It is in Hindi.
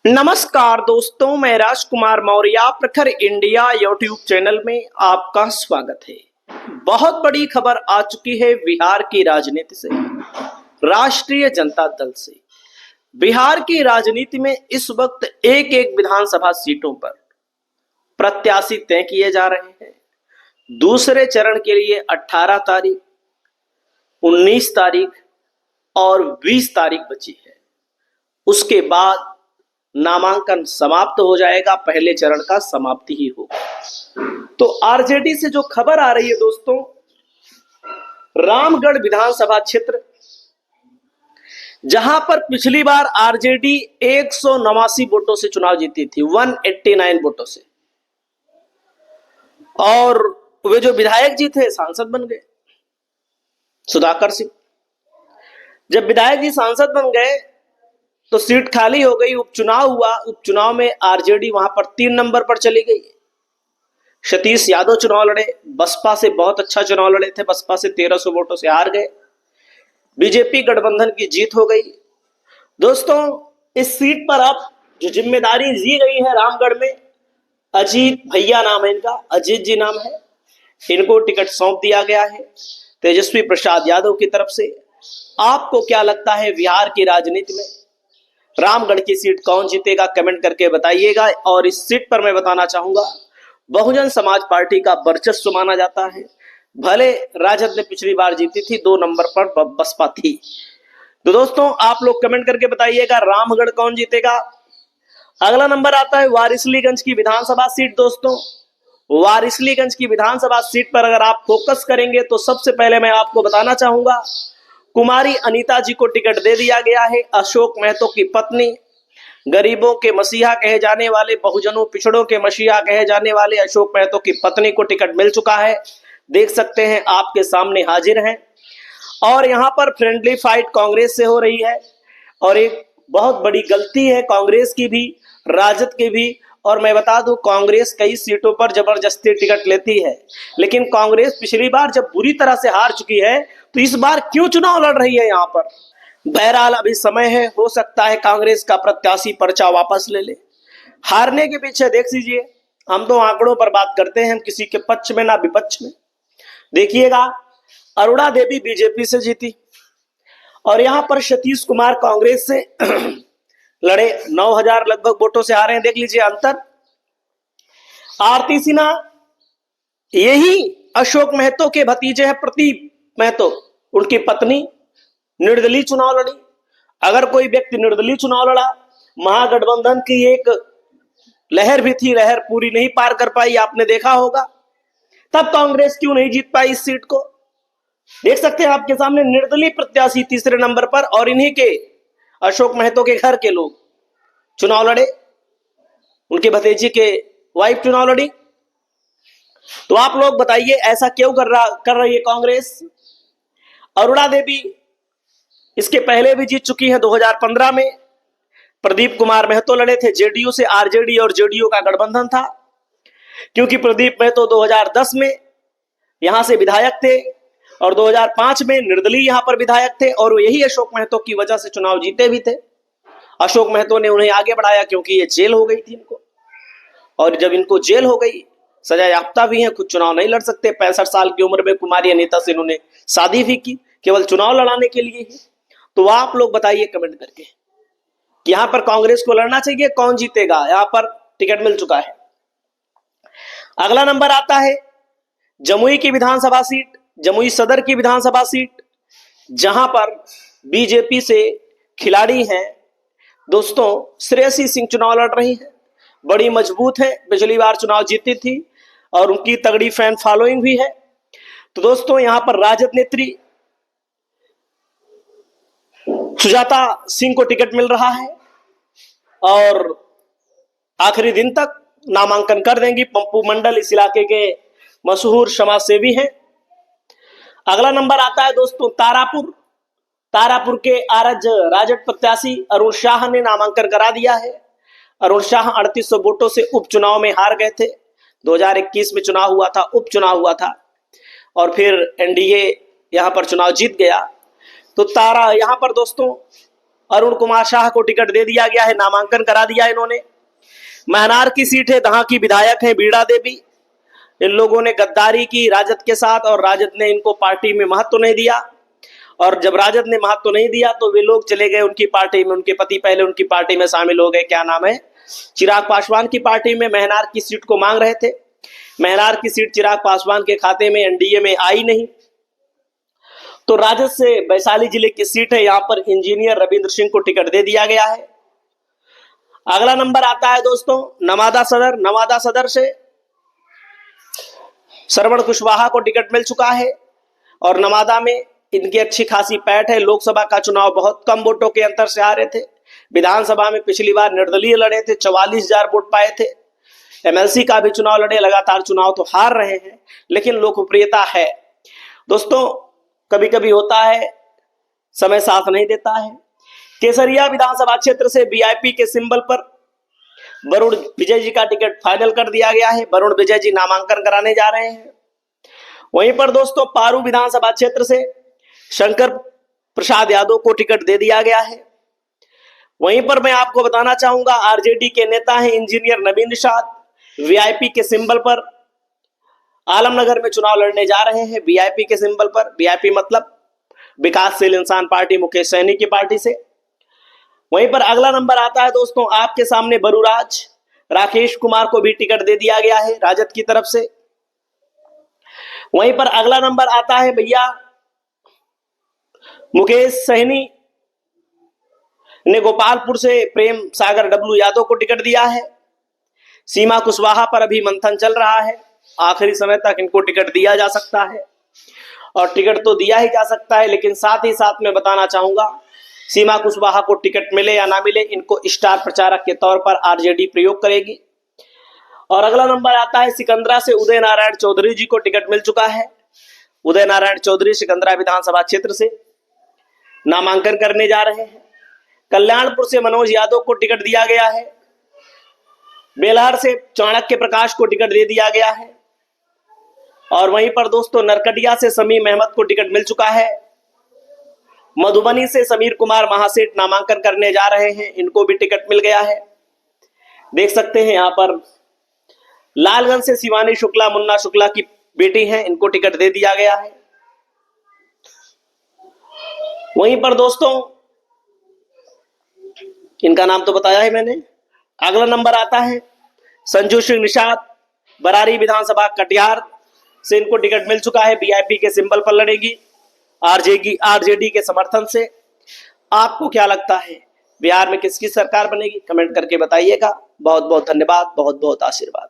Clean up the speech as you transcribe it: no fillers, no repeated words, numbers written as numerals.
नमस्कार दोस्तों, मैं राजकुमार मौर्य प्रखर इंडिया यूट्यूब चैनल में आपका स्वागत है। बहुत बड़ी खबर आ चुकी है बिहार की राजनीति से, राष्ट्रीय जनता दल से। बिहार की राजनीति में इस वक्त एक एक विधानसभा सीटों पर प्रत्याशी तय किए जा रहे हैं। दूसरे चरण के लिए 18 तारीख, 19 तारीख और 20 तारीख बची है। उसके बाद नामांकन समाप्त हो जाएगा, पहले चरण का समाप्ति ही होगा। तो आरजेडी से जो खबर आ रही है दोस्तों, रामगढ़ विधानसभा क्षेत्र, जहां पर पिछली बार आरजेडी 189 वोटों से चुनाव जीती थी, 189 वोटों से, और वे जो विधायक जी थे सांसद बन गए, सुधाकर सिंह। जब विधायक जी सांसद बन गए तो सीट खाली हो गई, उपचुनाव हुआ। उपचुनाव में आरजेडी वहां पर 3 नंबर पर चली गई। सतीश यादव चुनाव लड़े, बसपा से बहुत अच्छा चुनाव लड़े थे, बसपा से 1300 वोटों से हार गए। बीजेपी गठबंधन की जीत हो गई। दोस्तों, इस सीट पर अब जो जिम्मेदारी दी गई है रामगढ़ में, अजीत भैया नाम है इनका, अजीत जी नाम है, इनको टिकट सौंप दिया गया है तेजस्वी प्रसाद यादव की तरफ से। आपको क्या लगता है बिहार की राजनीति में रामगढ़ की सीट कौन जीतेगा, कमेंट करके बताइएगा। और इस सीट पर मैं बताना चाहूंगा, बहुजन समाज पार्टी का वर्चस्व माना जाता है। भले राजद ने पिछली बार जीती थी, 2 नंबर पर बसपा थी। तो दोस्तों, आप लोग कमेंट करके बताइएगा रामगढ़ कौन जीतेगा। अगला नंबर आता है वारिसलीगंज की विधानसभा सीट। दोस्तों, वारिसलीगंज की विधानसभा सीट पर अगर आप फोकस करेंगे तो सबसे पहले मैं आपको बताना चाहूंगा, कुमारी अनीता जी को टिकट दे दिया गया है। अशोक महतो की पत्नी, गरीबों के मसीहा कहे जाने वाले, बहुजनों पिछड़ों के मसीहा कहे जाने वाले अशोक महतो की पत्नी को टिकट मिल चुका है। देख सकते हैं, आपके सामने हाजिर हैं। और यहाँ पर फ्रेंडली फाइट कांग्रेस से हो रही है, और एक बहुत बड़ी गलती है कांग्रेस की भी, राजद की भी। और मैं बता दूं, कांग्रेस कई सीटों पर जबरदस्ती टिकट लेती है, लेकिन कांग्रेस पिछली बार जब बुरी तरह से हार चुकी है तो इस बार क्यों चुनाव लड़ रही है यहाँ पर। बहरहाल अभी समय है, हो सकता है कांग्रेस का प्रत्याशी पर्चा वापस ले ले। हारने के पीछे देख लीजिए, हम तो आंकड़ों पर बात करते हैं, हम किसी के पक्ष में ना विपक्ष में। देखिएगा, अरुणा देवी बीजेपी से जीती, और यहां पर सतीश कुमार कांग्रेस से लड़े, 9000 लगभग वोटों से हारे हैं। देख लीजिए अंतर। आरती सिन्हा, यही अशोक महतो के भतीजे हैं प्रदीप महतो, उनकी पत्नी निर्दलीय चुनाव लड़ी। अगर कोई व्यक्ति निर्दलीय चुनाव लड़ा, महागठबंधन की एक लहर भी थी, लहर पूरी नहीं पार कर पाई, आपने देखा होगा, तब कांग्रेस क्यों नहीं जीत पाई इस सीट को। देख सकते हैं आपके सामने निर्दलीय प्रत्याशी तीसरे नंबर पर, और इन्हीं के अशोक महतो के घर के लोग चुनाव लड़े, उनके भतीजे के वाइफ चुनाव लड़ी। तो आप लोग बताइए, ऐसा क्यों कर रही है कांग्रेस। अरुणा देवी इसके पहले भी जीत चुकी है। 2015 में प्रदीप कुमार महतो लड़े थे जेडीयू से, आरजेडी और जेडीयू का गठबंधन था, क्योंकि प्रदीप महतो 2010 में यहां से विधायक थे, और 2005 में निर्दलीय यहां पर विधायक थे, और यही अशोक महतो की वजह से चुनाव जीते भी थे। अशोक महतो ने उन्हें आगे बढ़ाया, क्योंकि ये जेल हो गई थी इनको, और जब इनको जेल हो गई, सजा याफ्ता भी है, खुद चुनाव नहीं लड़ सकते। 65 साल की उम्र में कुमारी अनीता से इन्होंने शादी भी की, केवल चुनाव लड़ाने के लिए ही। तो आप लोग बताइए कमेंट करके कि यहां पर कांग्रेस को लड़ना चाहिए, कौन जीतेगा। यहां पर टिकट मिल चुका है। अगला नंबर आता है जमुई की विधानसभा सीट, जमुई सदर की विधानसभा सीट, जहां पर बीजेपी से खिलाड़ी हैं दोस्तों, श्रेयसी सिंह चुनाव लड़ रही है। बड़ी मजबूत है, पिछली बार चुनाव जीती थी, और उनकी तगड़ी फैन फॉलोइंग भी है। तो दोस्तों, यहां पर राजद नेत्री सुजाता सिंह को टिकट मिल रहा है, और आखिरी दिन तक नामांकन कर देंगी। पप्पू मंडल इस इलाके के मशहूर समाज सेवी हैं। अगला नंबर आता है दोस्तों तारापुर। तारापुर के आरज राजद प्रत्याशी अरुण शाह ने नामांकन करा दिया है। अरुण शाह 3800 वोटों से उपचुनाव में हार गए थे। 2021 में चुनाव हुआ था, उपचुनाव हुआ था, और फिर एनडीए यहां पर चुनाव जीत गया। तो तारा यहां पर दोस्तों अरुण कुमार शाह को टिकट दे दिया गया है, नामांकन करा दिया इन्होंने। महनार की सीट है, दहां की विधायक है बीड़ा देवी। इन लोगों ने गद्दारी की राजद के साथ और राजद ने इनको पार्टी में महत्व नहीं दिया, और जब राजद ने महत्व नहीं दिया तो वे लोग चले गए उनकी पार्टी में, उनके पति पहले उनकी पार्टी में शामिल हो गए। क्या नाम है? चिराग पासवान की पार्टी में महनार की सीट को मांग रहे थे। महनार की सीट चिराग पासवान के खाते में एनडीए में आई नहीं, तो राजद से वैशाली जिले की सीट है, यहां पर इंजीनियर रविंद्र सिंह को टिकट दे दिया गया है। अगला नंबर आता है दोस्तों नवादा सदर। नवादा सदर से श्रवण कुशवाहा को टिकट मिल चुका है, और नवादा में इनकी अच्छी खासी पैठ है। लोकसभा का चुनाव बहुत कम वोटों के अंतर से हारे थे। विधानसभा में पिछली बार निर्दलीय लड़े थे, 44,000 वोट पाए थे। एमएलसी का भी चुनाव लड़े, लगातार चुनाव तो हार रहे हैं, लेकिन लोकप्रियता है। दोस्तों कभी कभी होता है, समय साथ नहीं देता है। केसरिया विधानसभा क्षेत्र से वीआईपी के सिंबल पर वरुण विजय जी का टिकट फाइनल कर दिया गया है। वरुण विजय जी नामांकन कराने जा रहे हैं। वहीं पर दोस्तों पारू विधानसभा क्षेत्र से शंकर प्रसाद यादव को टिकट दे दिया गया है। वहीं पर मैं आपको बताना चाहूंगा आरजेडी के नेता हैं इंजीनियर नवीन निषाद, वीआईपी के सिंबल पर आलमनगर में चुनाव लड़ने जा रहे हैं। वीआईपी के सिंबल पर, वीआईपी मतलब विकासशील इंसान पार्टी मुकेश सहनी की पार्टी से। वहीं पर अगला नंबर आता है दोस्तों आपके सामने बरूराज। राकेश कुमार को भी टिकट दे दिया गया है राजद की तरफ से। वहीं पर अगला नंबर आता है भैया मुकेश सहनी ने गोपालपुर से प्रेम सागर डब्लू यादव को टिकट दिया है। सीमा कुशवाहा पर अभी मंथन चल रहा है, आखिरी समय तक इनको टिकट दिया जा सकता है, और टिकट तो दिया ही जा सकता है, लेकिन साथ ही साथ मैं बताना चाहूंगा सीमा कुशवाहा को टिकट मिले या ना मिले, इनको स्टार प्रचारक के तौर पर आरजेडी प्रयोग करेगी। और अगला नंबर आता है सिकंदरा से उदय नारायण चौधरी जी को टिकट मिल चुका है। उदय नारायण चौधरी सिकंदरा विधानसभा क्षेत्र से नामांकन करने जा रहे हैं। कल्याणपुर से मनोज यादव को टिकट दिया गया है। बेलहर से चाणक्य प्रकाश को टिकट दे दिया गया है। और वहीं पर दोस्तों नरकटिया से समीम अहमद को टिकट मिल चुका है। मधुबनी से समीर कुमार महासेठ नामांकन करने जा रहे हैं, इनको भी टिकट मिल गया है। देख सकते हैं यहाँ पर लालगंज से शिवानी शुक्ला मुन्ना शुक्ला की बेटी हैं, इनको टिकट दे दिया गया है। वहीं पर दोस्तों इनका नाम तो बताया है मैंने। अगला नंबर आता है संजू सिंह निषाद, बरारी विधानसभा कटिहार से इनको टिकट मिल चुका है। वीआईपी के सिंबल पर लड़ेगी आरजेडी के समर्थन से। आपको क्या लगता है बिहार में किसकी सरकार बनेगी? कमेंट करके बताइएगा। बहुत बहुत धन्यवाद, बहुत बहुत आशीर्वाद।